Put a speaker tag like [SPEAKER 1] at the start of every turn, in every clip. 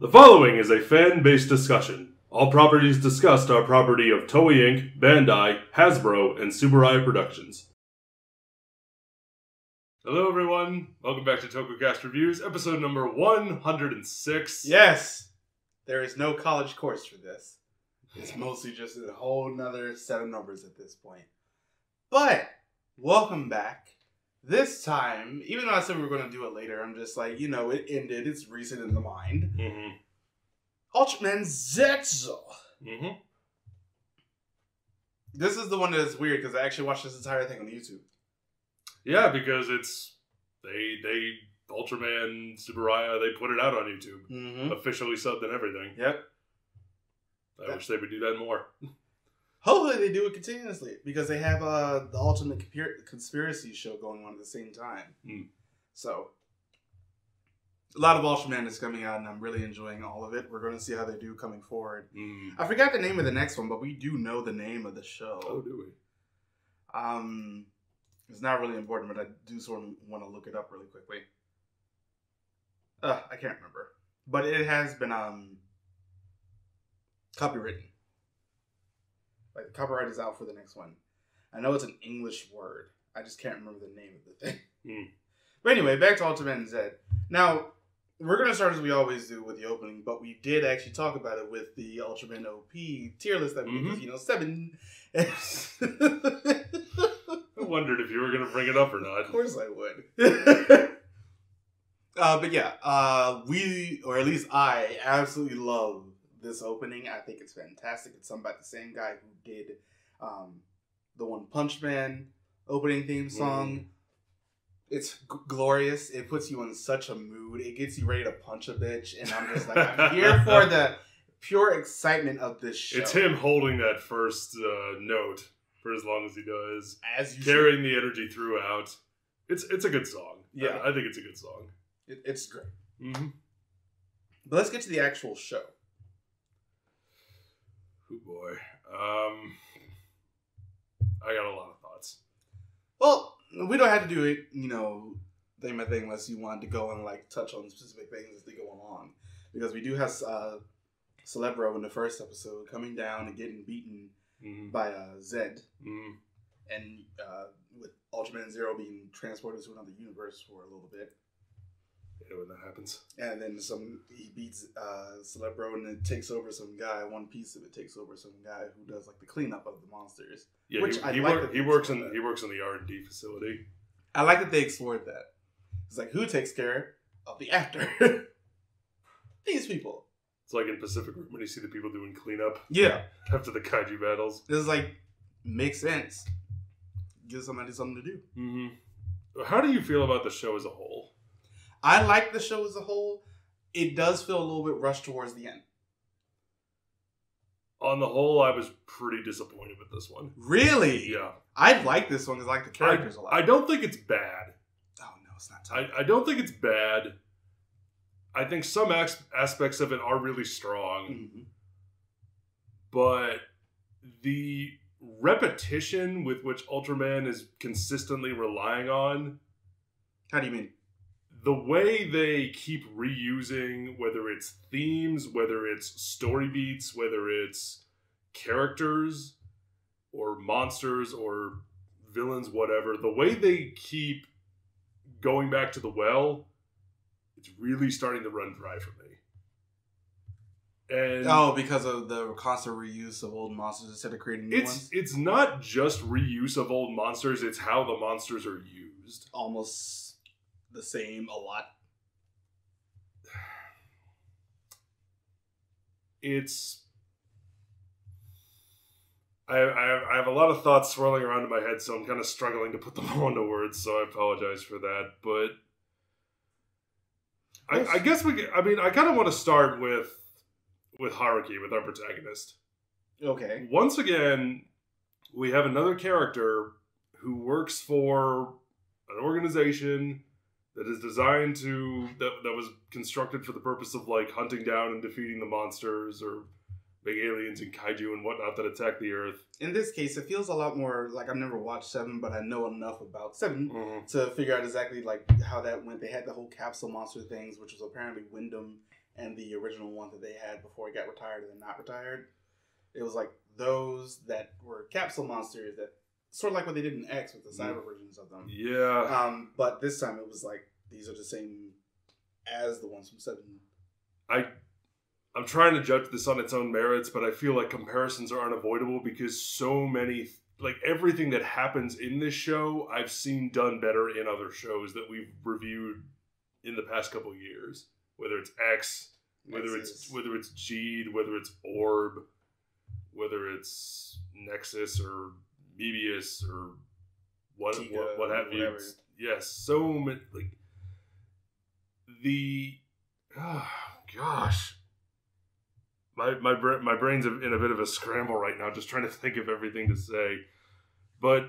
[SPEAKER 1] The following is a fan-based discussion. All properties discussed are property of Toei Inc., Bandai, Hasbro, and Subaraya Productions. Hello everyone, welcome back to Tokucast Reviews, episode number 106.
[SPEAKER 2] Yes! There is no college course for this. It's mostly just a whole nother set of numbers at this point. But, welcome back. This time, even though I said we were going to do it later, I'm just like, it ended. It's recent in the mind. Ultraman Z. This is the one that's weird because I actually watched this entire thing on YouTube.
[SPEAKER 1] Yeah, because it's they Ultraman Subaraya, they put it out on YouTube. Officially subbed and everything.
[SPEAKER 2] Yep.
[SPEAKER 1] I wish they would do that more.
[SPEAKER 2] Hopefully they do it continuously because they have the Ultimate Conspiracy show going on at the same time. So, a lot of Ultraman is coming out and I'm really enjoying all of it. We're going to see how they do coming forward. I forgot the name of the next one, but we do know the name of the show.
[SPEAKER 1] Oh, do we?
[SPEAKER 2] It's not really important, but I do sort of want to look it up really quickly. I can't remember. But it has been copywritten. Like, the copyright is out for the next one. I know it's an English word. I just can't remember the name of the thing. But anyway, back to Ultraman Z. Now, we're going to start as we always do with the opening, but we did actually talk about it with the Ultraman OP tier list that we did, 7.
[SPEAKER 1] I wondered if you were going to bring it up or not.
[SPEAKER 2] Of course I would. But yeah, we, or at least I, absolutely love this opening. I think it's fantastic. It's sung by the same guy who did the One Punch Man opening theme song. It's glorious. It puts you in such a mood. It gets you ready to punch a bitch. And I'm just like, I'm here for the pure excitement of this show.
[SPEAKER 1] It's him holding that first note for as long as he does.
[SPEAKER 2] As you
[SPEAKER 1] carrying the energy throughout. It's a good song.
[SPEAKER 2] Yeah.
[SPEAKER 1] I think it's a good song.
[SPEAKER 2] It's great. But let's get to the actual show.
[SPEAKER 1] Oh boy. I got a lot of thoughts.
[SPEAKER 2] Well, we don't have to do it, thing by thing unless you want to go and touch on specific things as they go along. Because we do have Celebro in the first episode coming down and getting beaten by Zed. And with Ultraman Zero being transported to another universe for a little bit.
[SPEAKER 1] Yeah, when that happens.
[SPEAKER 2] And then he beats Celebro and it takes over some guy. One piece of it takes over some guy who does the cleanup of the monsters.
[SPEAKER 1] Yeah,
[SPEAKER 2] which
[SPEAKER 1] he works in the R&D facility.
[SPEAKER 2] I like that they explored that. It's like, who takes care of the after? These people.
[SPEAKER 1] It's like in Pacific Rim when you see the people doing cleanup.
[SPEAKER 2] Yeah.
[SPEAKER 1] After the kaiju battles.
[SPEAKER 2] This is makes sense. Give somebody something to do.
[SPEAKER 1] How do you feel about the show as a whole?
[SPEAKER 2] I like the show as a whole. It does feel a little bit rushed towards the end.
[SPEAKER 1] On the whole, I was pretty disappointed with this one.
[SPEAKER 2] Really?
[SPEAKER 1] Yeah.
[SPEAKER 2] I like this one because I like the characters a lot.
[SPEAKER 1] I don't think it's bad.
[SPEAKER 2] Oh, no, it's not.
[SPEAKER 1] I don't think it's bad. I think some aspects of it are really strong. But the repetition with which Ultraman is consistently relying on...
[SPEAKER 2] How do you mean?
[SPEAKER 1] The way they keep reusing, whether it's themes, whether it's story beats, whether it's characters or monsters or villains, whatever, the way they keep going back to the well, it's really starting to run dry for me. And
[SPEAKER 2] because of the constant reuse of old monsters instead of creating new ones?
[SPEAKER 1] It's not just reuse of old monsters, it's how the monsters are used.
[SPEAKER 2] Almost the same a lot.
[SPEAKER 1] I have a lot of thoughts swirling around in my head, so I'm kind of struggling to put them all into words, so I apologize for that. But I guess I kind of want to start with Haruki, with our protagonist.
[SPEAKER 2] Okay.
[SPEAKER 1] Once again, we have another character who works for an organization that is designed that was constructed for the purpose of hunting down and defeating the monsters or big aliens and kaiju and whatnot that attack the Earth.
[SPEAKER 2] In this case, it feels a lot more like I've never watched 7, but I know enough about 7 to figure out exactly how that went. They had the whole capsule monster things, which was apparently Wyndham and the original one that they had before he got retired and then not retired. It was like those that were capsule monsters that sort of like what they did in X with the cyber versions of them.
[SPEAKER 1] Yeah.
[SPEAKER 2] But this time it was like these are the same as the ones from 7.
[SPEAKER 1] I'm trying to judge this on its own merits, but I feel like comparisons are unavoidable because so many, like everything that happens in this show, I've seen done better in other shows that we've reviewed in the past couple of years. Whether it's X, whether it's Geed, whether it's Orb, whether it's Nexus or Mebius or what have you. Yes, so many, like the gosh. My brain's in a bit of a scramble right now, just trying to think of everything to say. But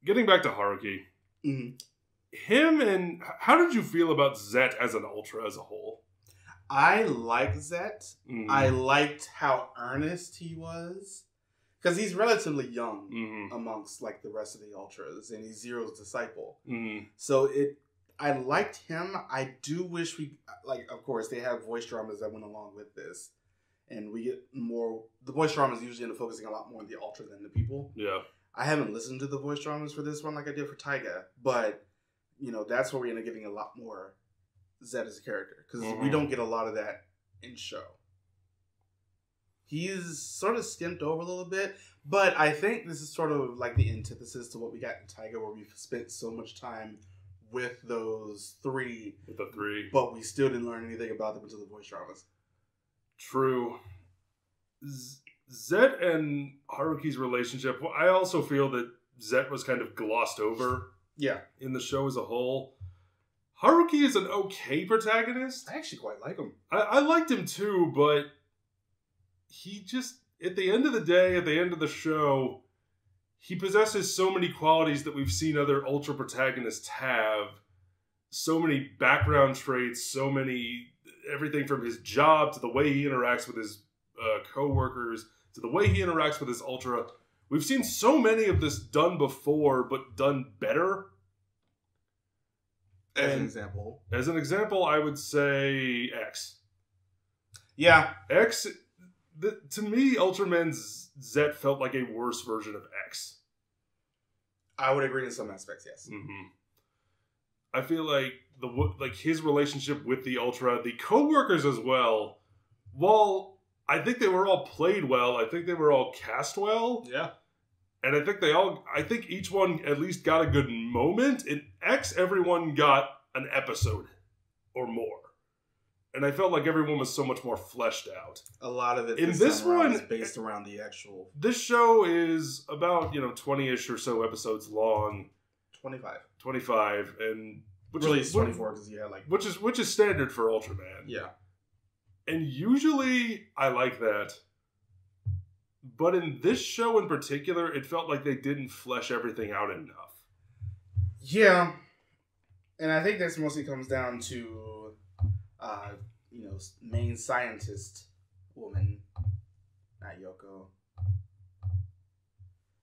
[SPEAKER 1] getting back to Haruki, him and how did you feel about Zet as an Ultra as a whole?
[SPEAKER 2] I like Zet. I liked how earnest he was because he's relatively young amongst like the rest of the Ultras, and he's Zero's disciple. So I liked him. I do wish we of course they have voice dramas that went along with this. And we get more. The voice dramas usually end up focusing a lot more on the Ultra than the people.
[SPEAKER 1] Yeah.
[SPEAKER 2] I haven't listened to the voice dramas for this one like I did for Taiga, but that's where we end up getting a lot more Zed as a character because we don't get a lot of that in show. He's sort of skimped over a little bit, but I think this is sort of like the antithesis to what we got in Taiga, where we've spent so much time with those three.
[SPEAKER 1] With the three,
[SPEAKER 2] but we still didn't learn anything about them until the voice dramas.
[SPEAKER 1] True. Zet and Haruki's relationship, I also feel that Zet was kind of glossed over in the show as a whole. Haruki is an okay protagonist.
[SPEAKER 2] I actually quite like him.
[SPEAKER 1] I liked him too, but he just, at the end of the day, at the end of the show, he possesses so many qualities that we've seen other Ultra protagonists have. So many background traits, so many... Everything from his job to the way he interacts with his co-workers to the way he interacts with his Ultra. We've seen so many of this done before, but done better.
[SPEAKER 2] As an example,
[SPEAKER 1] I would say X.
[SPEAKER 2] Yeah.
[SPEAKER 1] X, to me, Ultraman Z felt like a worse version of X.
[SPEAKER 2] I would agree in some aspects, yes.
[SPEAKER 1] I feel like his relationship with the Ultra, the co-workers as well, while I think they were all played well, I think they were all cast well.
[SPEAKER 2] Yeah.
[SPEAKER 1] And I think each one at least got a good moment. In X, everyone got an episode or more. And I felt like everyone was so much more fleshed out.
[SPEAKER 2] A lot of it
[SPEAKER 1] in this one
[SPEAKER 2] is based around the actual...
[SPEAKER 1] This show is about, 20-ish or so episodes long. 25, and...
[SPEAKER 2] Which is 24 because
[SPEAKER 1] which is standard for Ultraman.
[SPEAKER 2] Yeah.
[SPEAKER 1] And usually I like that. But in this show in particular, it felt like they didn't flesh everything out enough.
[SPEAKER 2] Yeah. And I think this mostly comes down to main scientist woman, not Yoko.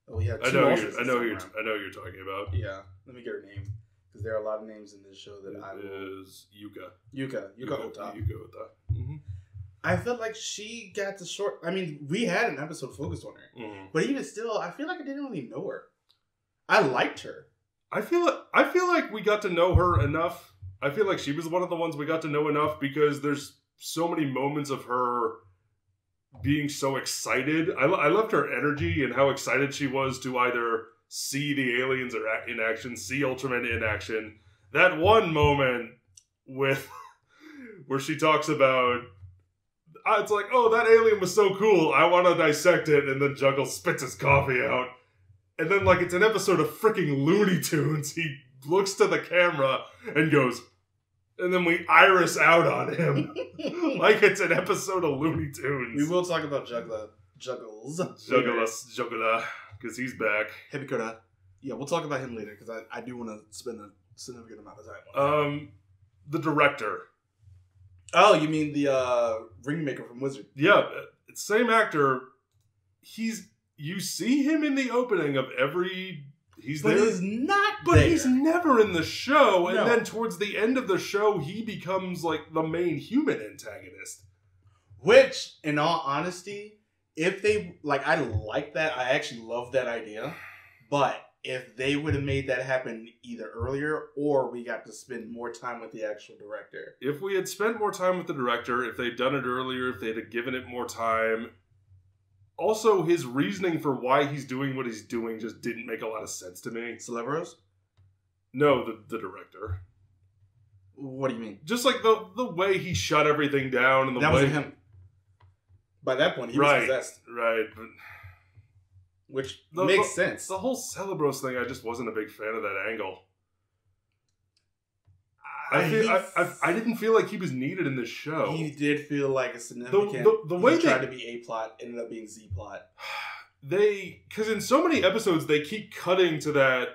[SPEAKER 2] Oh, we have two
[SPEAKER 1] I know who you're talking about.
[SPEAKER 2] Yeah. Let me get her name. Because there are a lot of names in this show that
[SPEAKER 1] is Yuka.
[SPEAKER 2] Yuka Ota.
[SPEAKER 1] Mm-hmm.
[SPEAKER 2] I felt like she got the short... I mean, we had an episode focused on her. But even still, I feel like I didn't really know her. I liked her.
[SPEAKER 1] I feel like we got to know her enough. I feel like she was one of the ones we got to know enough because there's so many moments of her being so excited. I loved her energy and how excited she was to either... see the aliens in action, see Ultraman in action. That one moment where she talks about, it's like, oh, that alien was so cool, I want to dissect it, and then Juggle spits his coffee out. And then, like, it's an episode of freaking Looney Tunes. He looks to the camera and goes, and then we iris out on him. Like it's an episode of Looney Tunes.
[SPEAKER 2] We will talk about Juggler.
[SPEAKER 1] Juggler. Because he's back.
[SPEAKER 2] Hibikura. Yeah, we'll talk about him later, because I do want to spend a significant amount of time on him.
[SPEAKER 1] The director.
[SPEAKER 2] Oh, you mean the Ringmaker from Wizard?
[SPEAKER 1] Yeah, same actor. You see him in the opening of every He's
[SPEAKER 2] but
[SPEAKER 1] there.
[SPEAKER 2] he's not
[SPEAKER 1] But
[SPEAKER 2] there.
[SPEAKER 1] he's never in the show, and
[SPEAKER 2] No.
[SPEAKER 1] then towards the end of the show, he becomes like the main human antagonist.
[SPEAKER 2] Which, in all honesty, if they I like that. I actually love that idea. But if they would have made that happen either earlier, or we got to spend more time with the actual director.
[SPEAKER 1] If we had spent more time with the director, if they'd done it earlier, if they'd have given it more time. Also, his reasoning for why he's doing what he's doing just didn't make a lot of sense to me.
[SPEAKER 2] Celebros?
[SPEAKER 1] No, the director.
[SPEAKER 2] What do you mean?
[SPEAKER 1] Just like the way he shut everything down and the
[SPEAKER 2] That
[SPEAKER 1] way...
[SPEAKER 2] wasn't him. By that point, he was possessed.
[SPEAKER 1] Right, but...
[SPEAKER 2] Which makes sense.
[SPEAKER 1] The whole Celebros thing, I just wasn't a big fan of that angle. I didn't feel like he was needed in this show.
[SPEAKER 2] He did feel like a significant...
[SPEAKER 1] The way
[SPEAKER 2] he tried to be A-plot, ended up being Z-plot.
[SPEAKER 1] Because in so many episodes, they keep cutting to that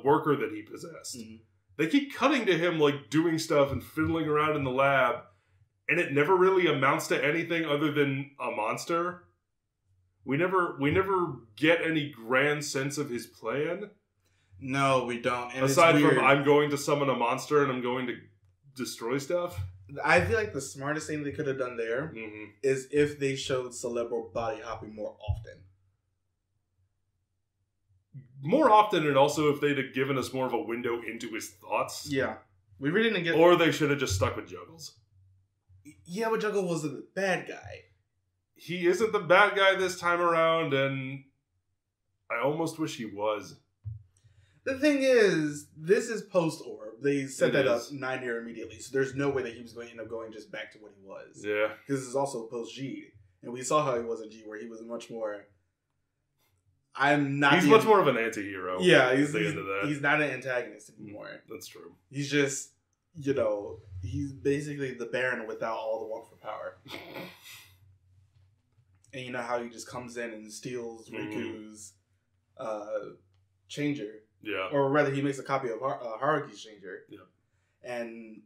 [SPEAKER 1] worker that he possessed.
[SPEAKER 2] Mm-hmm.
[SPEAKER 1] They keep cutting to him, like, doing stuff and fiddling around in the lab, and it never really amounts to anything other than a monster. We never get any grand sense of his plan.
[SPEAKER 2] No, we don't. And
[SPEAKER 1] aside from, I'm going to summon a monster and I'm going to destroy stuff.
[SPEAKER 2] I feel like the smartest thing they could have done there is if they showed Celebro body hopping more often.
[SPEAKER 1] More often, and also if they'd have given us more of a window into his thoughts.
[SPEAKER 2] Yeah. We really didn't get...
[SPEAKER 1] Or they should have just stuck with Juggles.
[SPEAKER 2] Yeah, but Juggles wasn't the bad guy.
[SPEAKER 1] He isn't the bad guy this time around, and I almost wish he was.
[SPEAKER 2] The thing is, this is post-Orb. They set that up 9 year immediately, so there's no way that he was going to end up going just back to what he was.
[SPEAKER 1] Yeah.
[SPEAKER 2] Because this is also post-G. And we saw how he was in G, where he was much more... He's
[SPEAKER 1] much more of an anti-hero.
[SPEAKER 2] Yeah, he's not an antagonist anymore.
[SPEAKER 1] That's true.
[SPEAKER 2] He's just, he's basically the Baron without all the want for power. And you know how he just comes in and steals Riku's changer.
[SPEAKER 1] Yeah.
[SPEAKER 2] Or rather, he makes a copy of Haruki's changer.
[SPEAKER 1] Yeah.
[SPEAKER 2] And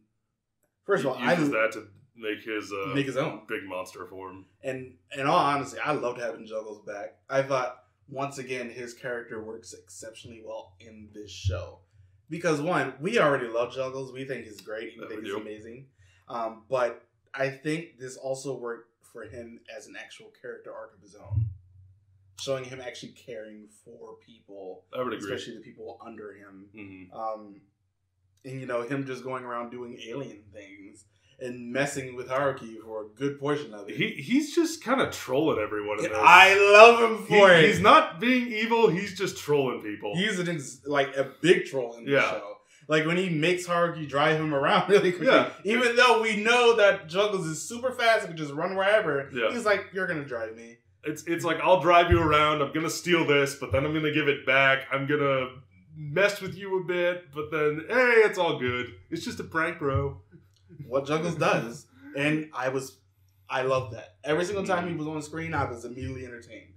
[SPEAKER 2] first of all,
[SPEAKER 1] he uses that to make his
[SPEAKER 2] own
[SPEAKER 1] big monster form.
[SPEAKER 2] And in all honesty, I loved having Juggles back. I thought, once again, his character works exceptionally well in this show. Because one, we already love Juggles. We think he's great. We think he's amazing. But I think this also worked for him as an actual character arc of his own. Showing him actually caring for people.
[SPEAKER 1] I would agree.
[SPEAKER 2] Especially the people under him. And, him just going around doing alien things. And messing with Haruki for a good portion of it.
[SPEAKER 1] He's just kind of trolling everyone in this.
[SPEAKER 2] I love him for it.
[SPEAKER 1] He's not being evil. He's just trolling people.
[SPEAKER 2] He's a big troll in the show. Like when he makes Haruki drive him around really quickly. Yeah. Even though we know that Juggles is super fast and can just run wherever. Yeah. He's like, you're going to drive me.
[SPEAKER 1] It's like, I'll drive you around. I'm going to steal this, but then I'm going to give it back. I'm going to mess with you a bit, but then, hey, it's all good. It's just a prank, bro.
[SPEAKER 2] What Juggles does, and I love that. Every single time he was on screen, I was immediately entertained.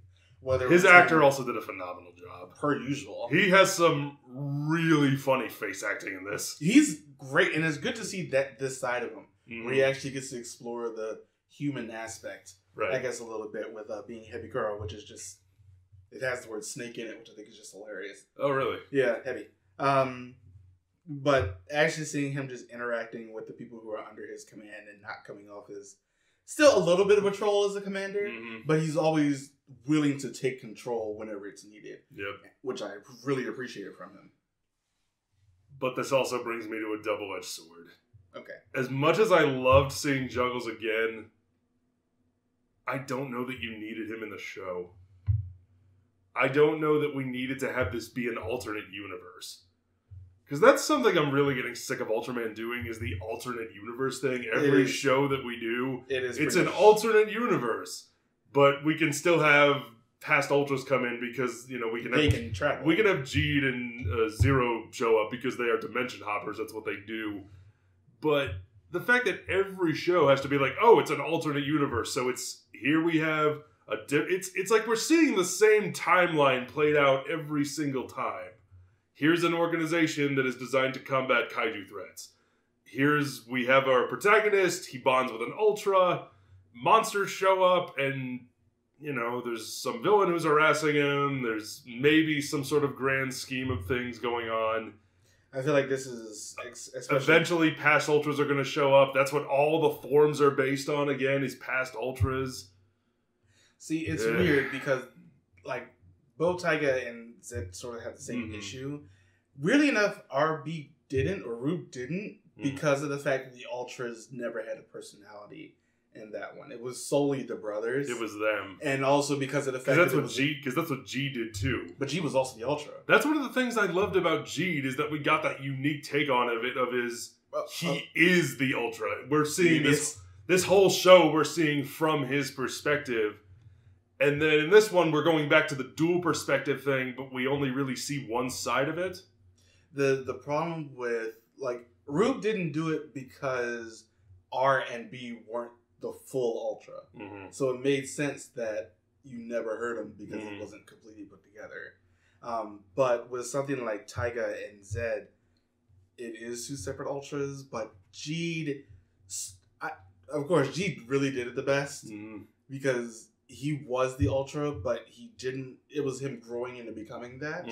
[SPEAKER 1] His actor also did a phenomenal job.
[SPEAKER 2] Per usual.
[SPEAKER 1] He has some really funny face acting in this.
[SPEAKER 2] He's great, and it's good to see this side of him, where he actually gets to explore the human aspect, I guess, a little bit with being Heavy Girl, which is just, it has the word snake in it, which I think is just hilarious.
[SPEAKER 1] Oh, really?
[SPEAKER 2] Yeah, Heavy. But actually seeing him just interacting with the people who are under his command and not coming off as still a little bit of a troll as a commander, but he's always willing to take control whenever it's needed.
[SPEAKER 1] Yep.
[SPEAKER 2] Which I really appreciated from him.
[SPEAKER 1] But this also brings me to a double-edged sword.
[SPEAKER 2] Okay.
[SPEAKER 1] As much as I loved seeing Juggles again, I don't know that you needed him in the show. I don't know that we needed to have this be an alternate universe. Because that's something I'm really getting sick of Ultraman doing, is the alternate universe thing. Every show that we do, it's an alternate universe. But we can still have past Ultras come in because, we can have Jeed and Zero show up because they are dimension hoppers. That's what they do. But the fact that every show has to be like, oh, it's an alternate universe. So here we have it's like we're seeing the same timeline played out every single time. Here's an organization that is designed to combat kaiju threats. We have our protagonist, he bonds with an Ultra, monsters show up, and you know, there's some villain who's harassing him. There's maybe some sort of grand scheme of things going on.
[SPEAKER 2] I feel like this is especially...
[SPEAKER 1] Eventually, past Ultras are going to show up. That's what all the forms are based on, again, is past Ultras.
[SPEAKER 2] See, it's weird because, like, both Taiga and Zed sort of have the same issue. Weirdly enough, RB didn't, or Rube didn't, because of the fact that the Ultras never had a personality in that one. It was solely the brothers.
[SPEAKER 1] It was them.
[SPEAKER 2] And also because of the fact
[SPEAKER 1] that's what G did too.
[SPEAKER 2] But G was also the Ultra.
[SPEAKER 1] That's one of the things I loved about G is that we got that unique take on it of his he is the Ultra. We're seeing this whole show we're seeing from his perspective. And then in this one we're going back to the dual perspective thing, but we only really see one side of it.
[SPEAKER 2] The problem with, like, Rube didn't do it because R and B weren't the full Ultra. So it made sense that you never heard him because it wasn't completely put together. But with something like Taiga and Zed, it is two separate Ultras, but Jeed, of course, Jeed really did it the best because he was the Ultra, but he didn't, it was him growing into becoming that.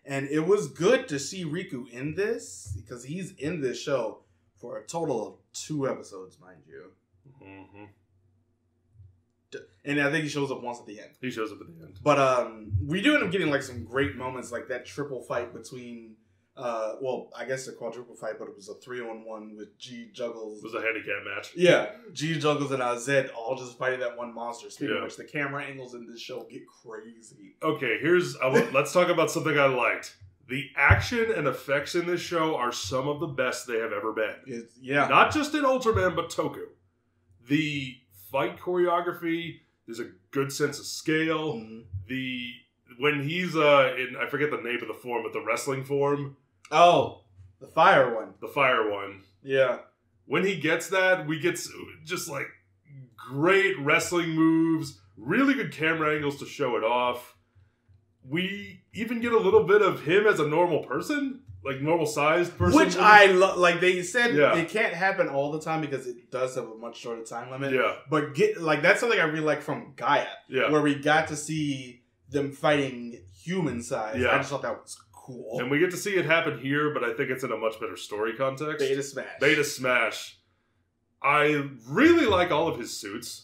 [SPEAKER 2] And it was good to see Riku in this because he's in this show for a total of 2 episodes, mind you. And I think he shows up once at the end.
[SPEAKER 1] He shows up at the end.
[SPEAKER 2] But we do end up getting like some great moments, like that triple fight between, well, I guess a quadruple fight, but it was a 3-on-1 with G Juggles.
[SPEAKER 1] It was a handicap match.
[SPEAKER 2] Yeah, G Juggles and Zed all just fighting that one monster. Speaking of which, the camera angles in this show get crazy.
[SPEAKER 1] Okay, let's talk about something I liked. The action and effects in this show are some of the best they have ever been. Not just in Ultraman, but Toku. The fight choreography, there's a good sense of scale. When he's in, I forget the name of the form, but the wrestling form.
[SPEAKER 2] Oh, the fire one.
[SPEAKER 1] The fire one.
[SPEAKER 2] Yeah.
[SPEAKER 1] When he gets that, we get just like great wrestling moves, really good camera angles to show it off. We even get a little bit of him as a normal person, like normal-sized person.
[SPEAKER 2] Which I love. Like they said, it can't happen all the time because it does have a much shorter time limit.
[SPEAKER 1] Yeah.
[SPEAKER 2] But that's something I really like from Gaia. Yeah. Where we got to see them fighting human size. Yeah. I just thought that was cool.
[SPEAKER 1] And we get to see it happen here, but I think it's in a much better story context.
[SPEAKER 2] Beta Smash.
[SPEAKER 1] Beta Smash. I really like all of his suits.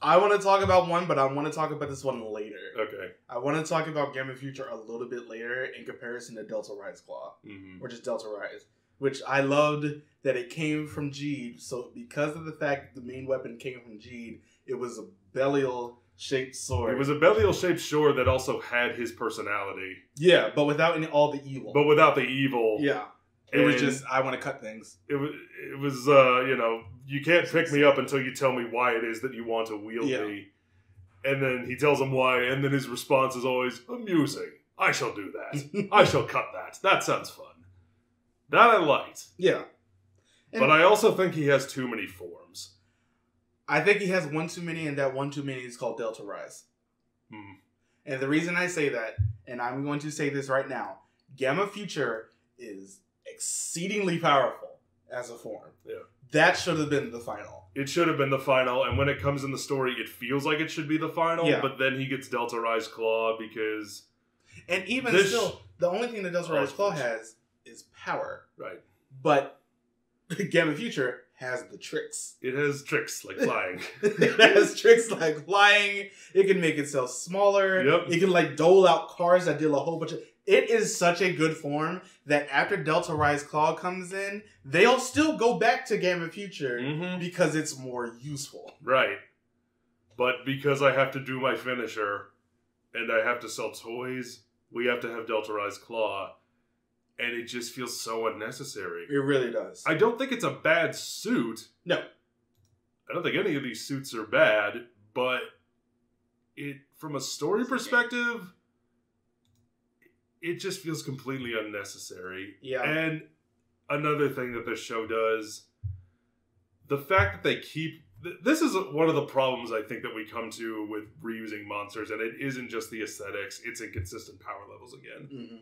[SPEAKER 2] I want to talk about one, but I want to talk about this one later.
[SPEAKER 1] Okay.
[SPEAKER 2] I want to talk about Gamma Future a little bit later in comparison to Delta Rise Claw. Or just Delta Rise. Which I loved that it came from Jeed. So because of the fact that the main weapon came from Jeed, it was a Belial-shaped sword.
[SPEAKER 1] It was a Belial-shaped sword that also had his personality.
[SPEAKER 2] Yeah, but without all the evil.
[SPEAKER 1] But without the evil.
[SPEAKER 2] Yeah. It was just, I want to cut things.
[SPEAKER 1] It was you know, you can't pick me up until you tell me why it is that you want to wield me. And then he tells him why, and then his response is always, amusing. I shall do that. I shall cut that. That sounds fun. That I liked.
[SPEAKER 2] Yeah.
[SPEAKER 1] But I also think he has too many forms.
[SPEAKER 2] I think he has one too many, and that one too many is called Delta Rise. And the reason I say that, and I'm going to say this right now, Gamma Future is exceedingly powerful as a form. Yeah. That should have been the final.
[SPEAKER 1] It should have been the final, and when it comes in the story, it feels like it should be the final, but then he gets Delta Rise Claw because...
[SPEAKER 2] And even still, the only thing that Delta Rise Claw has is power.
[SPEAKER 1] Right.
[SPEAKER 2] But Gamma Future has the tricks.
[SPEAKER 1] It has tricks like flying.
[SPEAKER 2] It has tricks like flying. It can make itself smaller.
[SPEAKER 1] Yep.
[SPEAKER 2] It can like dole out cards that deal a whole bunch of... It is such a good form that after Delta Rise Claw comes in, they'll still go back to Gamma Future because it's more useful.
[SPEAKER 1] Right. But because I have to do my finisher and I have to sell toys, we have to have Delta Rise Claw. And it just feels so unnecessary.
[SPEAKER 2] It really does.
[SPEAKER 1] I don't think it's a bad suit.
[SPEAKER 2] No.
[SPEAKER 1] I don't think any of these suits are bad, but from a story perspective... It just feels completely unnecessary.
[SPEAKER 2] Yeah.
[SPEAKER 1] And another thing that this show does, the fact that they keep... This is one of the problems I think that we come to with reusing monsters, and it isn't just the aesthetics, it's inconsistent power levels again.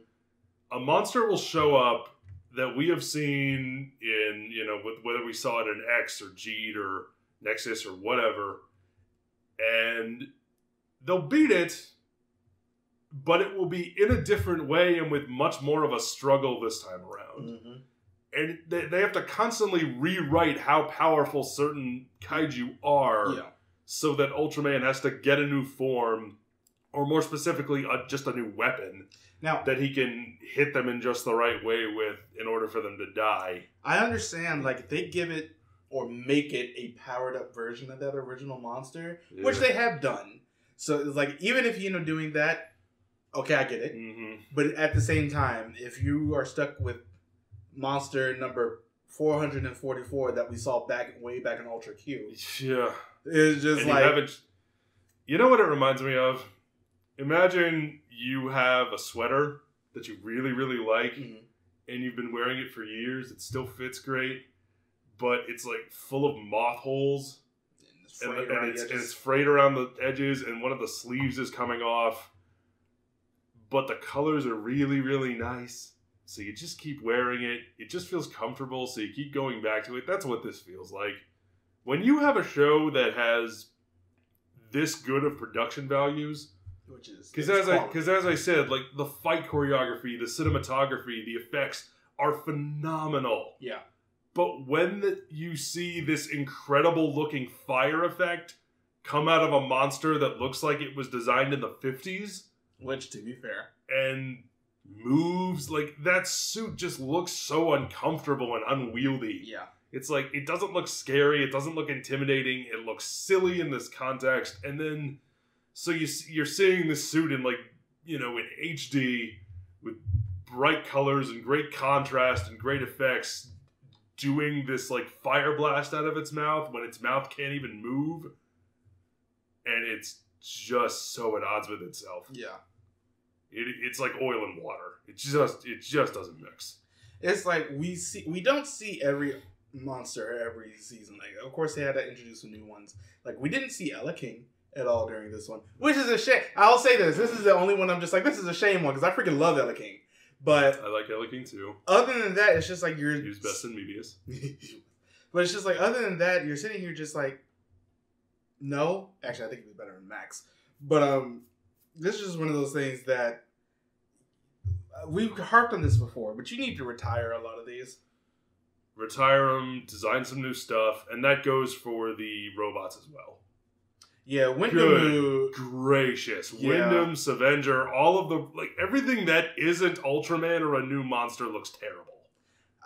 [SPEAKER 1] A monster will show up that we have seen in, you know, whether we saw it in X or Jeed or Nexus or whatever, and they'll beat it, but it will be in a different way and with much more of a struggle this time around.
[SPEAKER 2] Mm-hmm.
[SPEAKER 1] And they have to constantly rewrite how powerful certain kaiju are so that Ultraman has to get a new form, or more specifically, just a new weapon
[SPEAKER 2] now
[SPEAKER 1] that he can hit them in just the right way with in order for them to die.
[SPEAKER 2] I understand, like, if they give it or make it a powered-up version of that original monster, which they have done. So, it's like, even if you end up doing that, okay, I get it.
[SPEAKER 1] Mm-hmm.
[SPEAKER 2] But at the same time, if you are stuck with monster number 444 that we saw way back in Ultra Q.
[SPEAKER 1] Yeah.
[SPEAKER 2] It's just like...
[SPEAKER 1] You know what it reminds me of? Imagine you have a sweater that you really, really like, and you've been wearing it for years. It still fits great, but it's like full of moth holes, and it's frayed around the edges, and one of the sleeves is coming off. But the colors are really, really nice. So you just keep wearing it. It just feels comfortable, so you keep going back to it. That's what this feels like. When you have a show that has this good of production values, because as I said, like, the fight choreography, the cinematography, the effects are phenomenal.
[SPEAKER 2] Yeah.
[SPEAKER 1] But when you see this incredible looking fire effect come out of a monster that looks like it was designed in the 50s,
[SPEAKER 2] which, to be fair,
[SPEAKER 1] and moves, like, that suit just looks so uncomfortable and unwieldy.
[SPEAKER 2] Yeah.
[SPEAKER 1] It's like, it doesn't look scary, it doesn't look intimidating, it looks silly in this context, and then, so you're seeing this suit in, like, you know, in HD, with bright colors and great contrast and great effects, doing this, like, fire blast out of its mouth when its mouth can't even move, and it's just so at odds with itself.
[SPEAKER 2] Yeah.
[SPEAKER 1] It's like oil and water. It just doesn't mix.
[SPEAKER 2] It's like we don't see every monster every season. Like, of course, they had to introduce some new ones. Like, we didn't see Ella King at all during this one, which is a shame. I'll say this is the only one I'm just like, this is a shame one, because I freaking love Ella King. But
[SPEAKER 1] I like Ella King too.
[SPEAKER 2] Other than that, it's just like he
[SPEAKER 1] was best in Mebius.
[SPEAKER 2] But it's just like, other than that, you're sitting here just like, no. Actually, I think he was better than Max. But this is just one of those things that we've harped on this before, but you need to retire a lot of these.
[SPEAKER 1] Retire them, design some new stuff, and that goes for the robots as well.
[SPEAKER 2] Yeah, Wyndham.
[SPEAKER 1] Good gracious. Yeah. Wyndham, Avenger, all of the, like, everything that isn't Ultraman or a new monster looks terrible.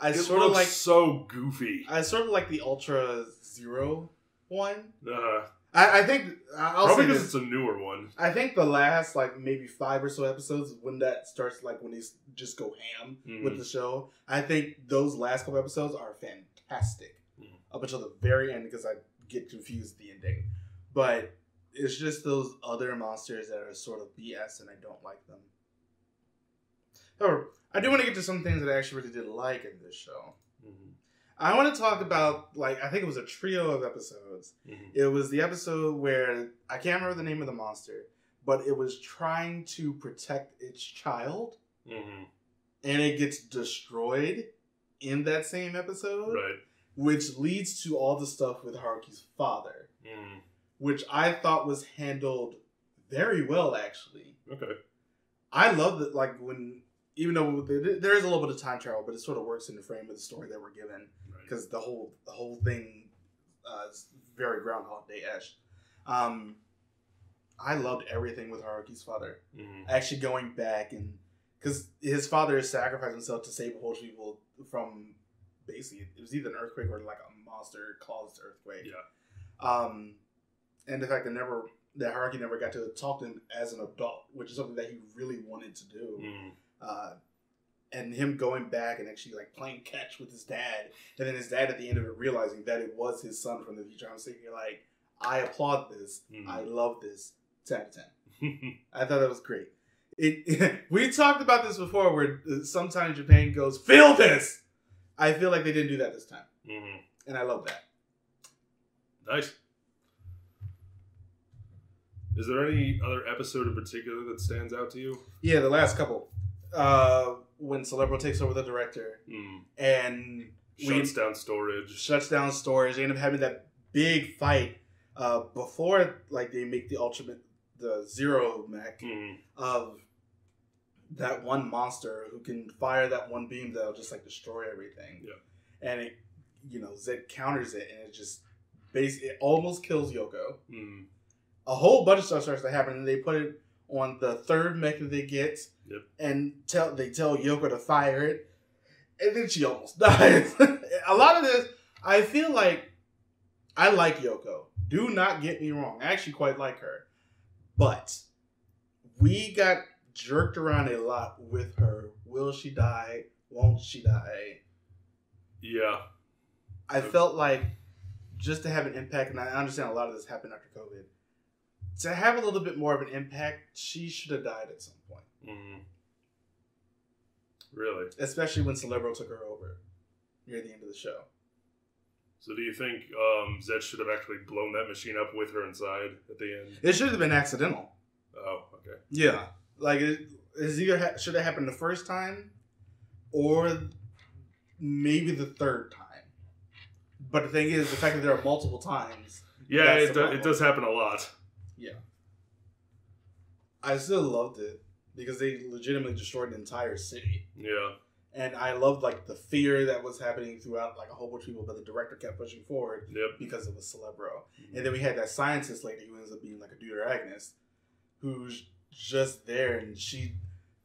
[SPEAKER 1] It looks so goofy.
[SPEAKER 2] I sort of like the Ultra Zero one.
[SPEAKER 1] Uh-huh.
[SPEAKER 2] I think
[SPEAKER 1] probably because it's a newer one.
[SPEAKER 2] I think the last, like, maybe 5 or so episodes, when that starts, like, when they just go ham with the show, I think those last couple episodes are fantastic up until the very end, because I get confused at the ending. But it's just those other monsters that are sort of BS, and I don't like them. However, I do want to get to some things that I actually really did like in this show. I want to talk about, like, I think it was a trio of episodes. It was the episode where, I can't remember the name of the monster, but it was trying to protect its child. And it gets destroyed in that same episode.
[SPEAKER 1] Right. Which
[SPEAKER 2] leads to all the stuff with Haruki's father. Which I thought was handled very well, actually.
[SPEAKER 1] Okay.
[SPEAKER 2] I love that, like, when... Even though there is a little bit of time travel, but it sort of works in the frame of the story that we're given, because the whole thing is very Groundhog Day-esque. I loved everything with Haruki's father. Actually going back, and because his father sacrificed himself to save a whole people from, basically, it was either an earthquake or like a monster-caused earthquake.
[SPEAKER 1] Yeah.
[SPEAKER 2] And the fact that Haruki never got to talk to him as an adult, which is something that he really wanted to do. And him going back and actually, like, playing catch with his dad, and then his dad at the end of it realizing that it was his son from the future. I'm sitting here like, I applaud this. I love this. 10 out of 10. I thought that was great. We talked about this before, where sometimes Japan goes, feel this! I feel like they didn't do that this time. And I love that.
[SPEAKER 1] Nice. Is there any other episode in particular that stands out to you?
[SPEAKER 2] Yeah, the last couple. When Celebro takes over the director and
[SPEAKER 1] shuts down storage.
[SPEAKER 2] They end up having that big fight before, like, they make the the Zero mech of that one monster who can fire that one beam that'll just like destroy everything.
[SPEAKER 1] Yeah.
[SPEAKER 2] And it, Zed counters it, and it just it almost kills Yoko. A whole bunch of stuff starts to happen, and they put it on the third mech that they get, and they tell Yoko to fire it, and then she almost dies. A lot of this, I feel like, I like Yoko. Do not get me wrong. I actually quite like her. But we got jerked around a lot with her. Will she die? Won't she die?
[SPEAKER 1] Yeah.
[SPEAKER 2] I felt like just to have an impact, and I understand a lot of this happened after COVID, to have a little bit more of an impact, she should have died at some point.
[SPEAKER 1] Really?
[SPEAKER 2] Especially when Celebro took her over near the end of the show.
[SPEAKER 1] So do you think Zed should have actually blown that machine up with her inside at the end?
[SPEAKER 2] It should have been accidental.
[SPEAKER 1] Oh, okay.
[SPEAKER 2] Yeah. Like, it either should have happened the first time, or maybe the third time. But the thing is, the fact that there are multiple times.
[SPEAKER 1] Yeah, it does happen a lot.
[SPEAKER 2] Yeah. I still loved it because they legitimately destroyed an entire city.
[SPEAKER 1] Yeah.
[SPEAKER 2] And I loved like the fear that was happening throughout like a whole bunch of people, but the director kept pushing forward because it was Celebro. And then we had that scientist lady who ends up being like a Deuter Agnes, who's just there, and she,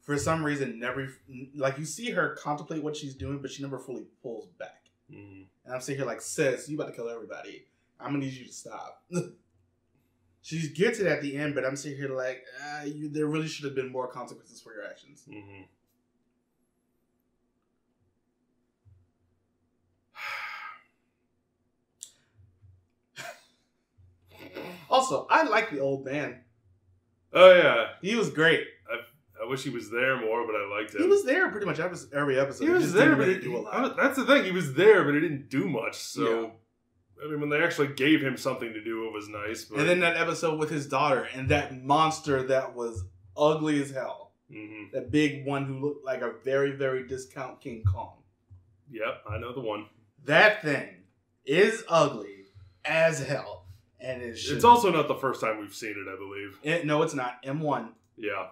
[SPEAKER 2] for some reason, never, like, you see her contemplate what she's doing, but she never fully pulls back. And I'm sitting here like, sis, you about to kill everybody. I'm gonna need you to stop. She gets it at the end, but I'm sitting here like, there really should have been more consequences for your actions. Also, I like the old man.
[SPEAKER 1] Oh, yeah.
[SPEAKER 2] He was great.
[SPEAKER 1] I wish he was there more, but I liked him.
[SPEAKER 2] He was there pretty much every episode.
[SPEAKER 1] He was there, but he didn't do a lot. That's the thing. He was there, but he didn't do much. So, I mean, when they actually gave him something to do, it was nice. But... And
[SPEAKER 2] then that episode with his daughter and that monster that was ugly as hell. That big one who looked like a very, very discount King Kong.
[SPEAKER 1] Yep, I know the one.
[SPEAKER 2] That thing is ugly as hell. And it's
[SPEAKER 1] also not the first time we've seen it, I believe.
[SPEAKER 2] No, it's not. M1.
[SPEAKER 1] Yeah.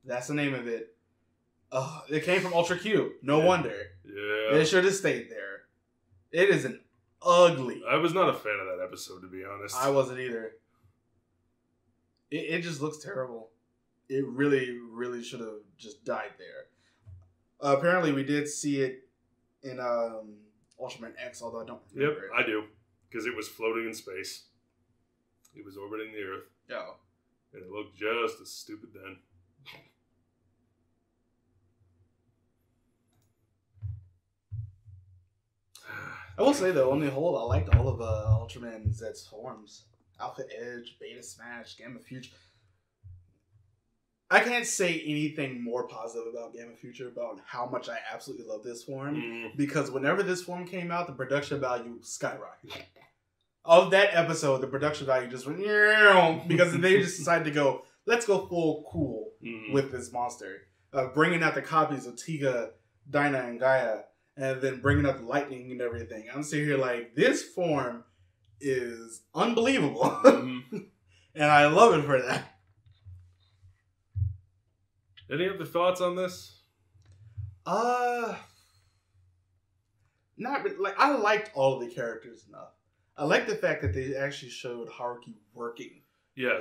[SPEAKER 2] That's the name of it. It came from Ultra Q. No wonder.
[SPEAKER 1] Yeah.
[SPEAKER 2] It should have stayed there. It is an ugly.
[SPEAKER 1] I was not a fan of that episode, to be honest.
[SPEAKER 2] I wasn't either. It just looks terrible. It really, really should have just died there. Apparently, we did see it in Ultraman X, although I don't remember it.
[SPEAKER 1] I do. Because it was floating in space. It was orbiting the Earth.
[SPEAKER 2] Oh.
[SPEAKER 1] And it looked just as stupid then.
[SPEAKER 2] I will say though, on the whole, I liked all of Ultraman Z's forms. Alpha Edge, Beta Smash, Gamma Future. I can't say anything more positive about Gamma Future, about how much I absolutely love this form. Because whenever this form came out, the production value skyrocketed. Of that episode, the production value just went, because they just decided to go, let's go full cool with this monster. Bringing out the copies of Tiga, Dinah, and Gaia, and then bringing out the lightning and everything. I'm sitting here like, this form is unbelievable. And I love it for that.
[SPEAKER 1] Any other thoughts on this?
[SPEAKER 2] Not like, I liked all of the characters enough. I like the fact that they actually showed Haruki working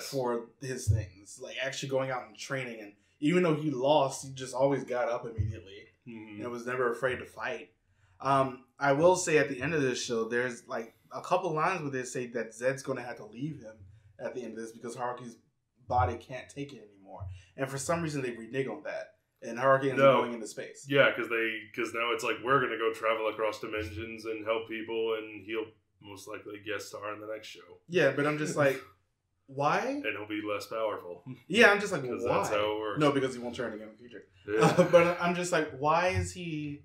[SPEAKER 2] for his things. Like, actually going out and training. And even though he lost, he just always got up immediately. And was never afraid to fight. I will say at the end of this show, there's like a couple lines where they say that Zed's going to have to leave him at the end of this because Haruki's body can't take it anymore. And for some reason, they renege on that. And Haruki ends up going into space.
[SPEAKER 1] Yeah, because now it's like, we're going to go travel across dimensions and help people, and he'll most likely guest star in the next show.
[SPEAKER 2] Yeah, but I'm just like, why?
[SPEAKER 1] And he'll be less powerful.
[SPEAKER 2] Yeah, I'm just like, well, why?
[SPEAKER 1] That's how it works.
[SPEAKER 2] No, because he won't turn again in the future.
[SPEAKER 1] Yeah.
[SPEAKER 2] But I'm just like, why is he...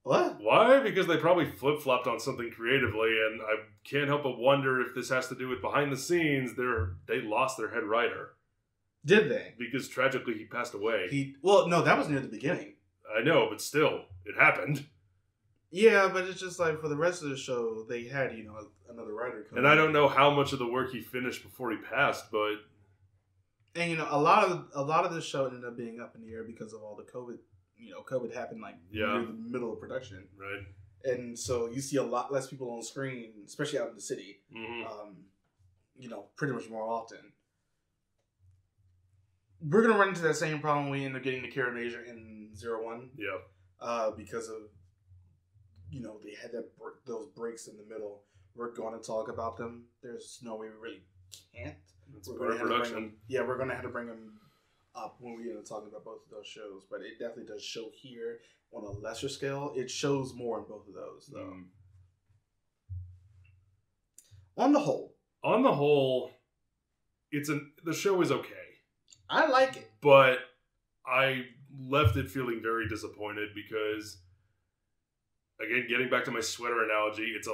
[SPEAKER 2] What?
[SPEAKER 1] Why? Because they probably flip-flopped on something creatively, and I can't help but wonder if this has to do with behind the scenes, they lost their head writer.
[SPEAKER 2] Did they?
[SPEAKER 1] Because tragically he passed away.
[SPEAKER 2] Well, no, that was near the beginning.
[SPEAKER 1] I know, but still, it happened.
[SPEAKER 2] Yeah, but it's just like for the rest of the show, they had another writer come.
[SPEAKER 1] And I don't know how much of the work he finished before he passed, but
[SPEAKER 2] and a lot of the show ended up being up in the air because of all the COVID. COVID happened like near the middle of production,
[SPEAKER 1] right?
[SPEAKER 2] And so you see a lot less people on screen, especially out in the city. Pretty much more often. We're gonna run into that same problem we end up getting to Kira Major in 01.
[SPEAKER 1] Yeah.
[SPEAKER 2] Because of they had those breaks in the middle. We're going to talk about them. There's no way we really can't.
[SPEAKER 1] It's part of production.
[SPEAKER 2] We're going to have to bring them up when we end up talking about both of those shows. But it definitely does show here on a lesser scale. It shows more in both of those, though. On the whole,
[SPEAKER 1] the show is okay. I
[SPEAKER 2] like it,
[SPEAKER 1] but I left it feeling very disappointed because, again, getting back to my sweater analogy, it's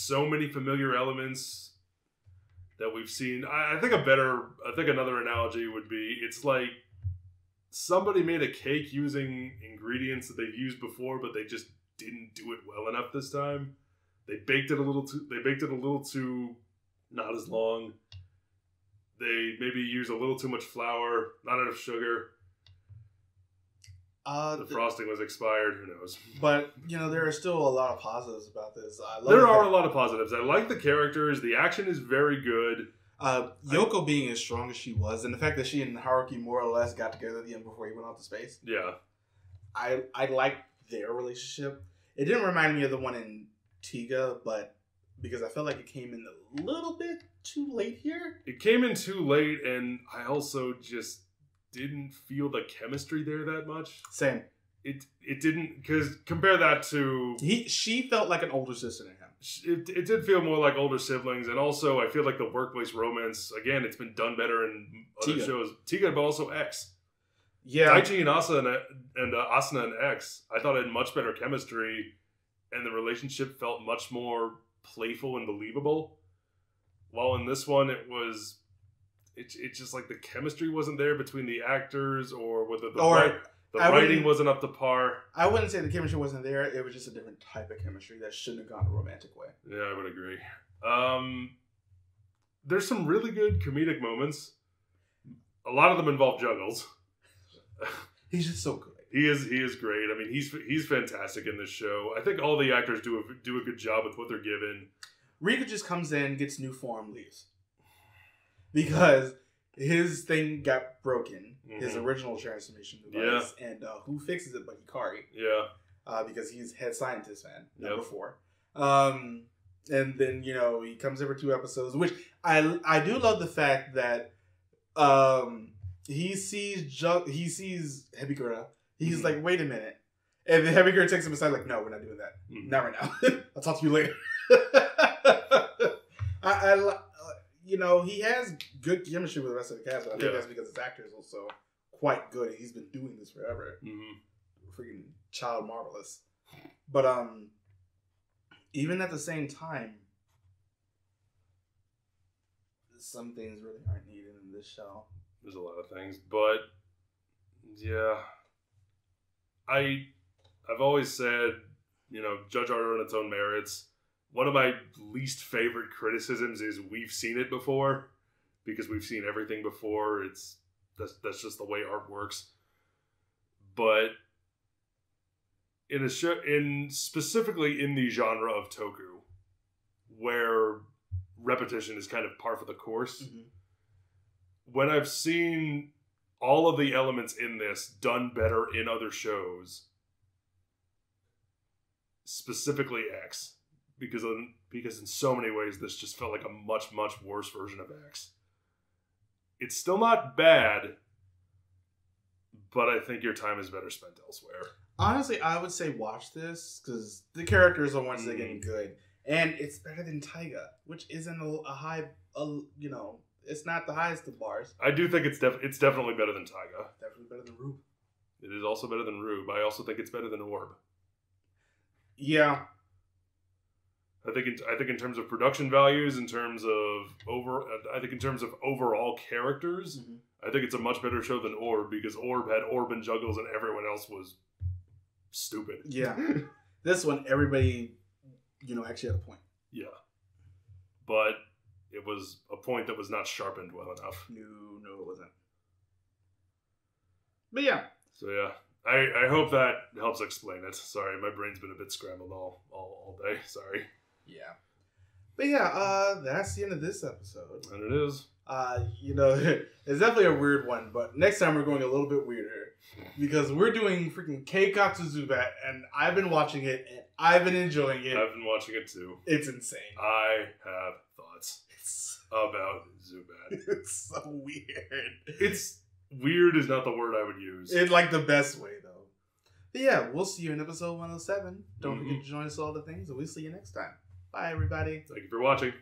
[SPEAKER 1] so many familiar elements that we've seen. I think another analogy would be it's like somebody made a cake using ingredients that they've used before, but they just didn't do it well enough this time. They baked it a little too not as long. They maybe use a little too much flour, not enough sugar. The frosting was expired. Who knows?
[SPEAKER 2] But there are still a lot of positives about this.
[SPEAKER 1] There are a lot of positives. I like the characters. The action is very good.
[SPEAKER 2] Yoko being as strong as she was, and the fact that she and Haruki more or less got together at the end before he went off to space.
[SPEAKER 1] Yeah,
[SPEAKER 2] I liked their relationship. It didn't remind me of the one in Tiga, but because I felt like it came in a little bit too late here.
[SPEAKER 1] It came in too late, and I also just didn't feel the chemistry there that much.
[SPEAKER 2] Same.
[SPEAKER 1] It didn't, because compare that to...
[SPEAKER 2] She felt like an older sister to him.
[SPEAKER 1] It did feel more like older siblings, and also I feel like the workplace romance, again, it's been done better in other shows. Tiga, but also X.
[SPEAKER 2] Yeah.
[SPEAKER 1] Daichi and Asuna and X, I thought had much better chemistry, and the relationship felt much more playful and believable. While in this one, it's just like the chemistry wasn't there between the actors, or whether the writing wasn't up to par.
[SPEAKER 2] I wouldn't say the chemistry wasn't there. It was just a different type of chemistry that shouldn't have gone a romantic way.
[SPEAKER 1] Yeah, I would agree. There's some really good comedic moments. A lot of them involve juggles.
[SPEAKER 2] He's just so good.
[SPEAKER 1] He is great. I mean, he's fantastic in this show. I think all the actors do a good job with what they're given.
[SPEAKER 2] Rika just comes in, gets new form, leaves. Because his thing got broken, his original transformation device, and who fixes it but Hikari?
[SPEAKER 1] Yeah.
[SPEAKER 2] Because he's head scientist fan, number 4. And then, he comes every 2 episodes, which I do love the fact that he sees Hebikura. He's like, wait a minute. And then Hebikura takes him aside like, no, we're not doing that. Not right now. I'll talk to you later. He has good chemistry with the rest of the cast, but I think that's because his actor is also quite good, and he's been doing this forever. Freaking child marvelous. But even at the same time, some things really aren't needed in this show.
[SPEAKER 1] There's a lot of things, but yeah, I've always said, judge art on its own merits. One of my least favorite criticisms is we've seen it before, because we've seen everything before. That's just the way art works. But in a show, specifically in the genre of toku, where repetition is kind of par for the course, when I've seen all of the elements in this done better in other shows, specifically X. Because in so many ways, this just felt like a much, much worse version of X. It's still not bad, but I think your time is better spent elsewhere.
[SPEAKER 2] Honestly, I would say watch this, because the characters are once again good. And it's better than Taiga, which isn't a high, it's not the highest of bars.
[SPEAKER 1] I do think it's definitely better than Taiga.
[SPEAKER 2] Definitely better than Rube.
[SPEAKER 1] It is also better than Rube. I also think it's better than Orb.
[SPEAKER 2] Yeah.
[SPEAKER 1] I think in terms of production values, in terms of overall characters, I think it's a much better show than Orb, because Orb had Orb and Juggles and everyone else was stupid.
[SPEAKER 2] Yeah. This one, everybody, actually had a point.
[SPEAKER 1] Yeah. But it was a point that was not sharpened well enough.
[SPEAKER 2] No, it wasn't. But yeah.
[SPEAKER 1] So yeah, I hope that helps explain it. Sorry, my brain's been a bit scrambled all day. Sorry.
[SPEAKER 2] Yeah. But yeah, that's the end of this episode.
[SPEAKER 1] And it is.
[SPEAKER 2] It's definitely a weird one, but next time we're going a little bit weirder. Because we're doing freaking Keikatsu Zubat, and I've been watching it, and I've been enjoying it.
[SPEAKER 1] I've been watching it too.
[SPEAKER 2] It's insane.
[SPEAKER 1] I have thoughts about Zubat.
[SPEAKER 2] It's so weird.
[SPEAKER 1] It's weird is not the word I would use.
[SPEAKER 2] In like the best way, though. But yeah, we'll see you in episode 107. Don't forget to join us all the things, and we'll see you next time. Bye, everybody.
[SPEAKER 1] Thank you for watching.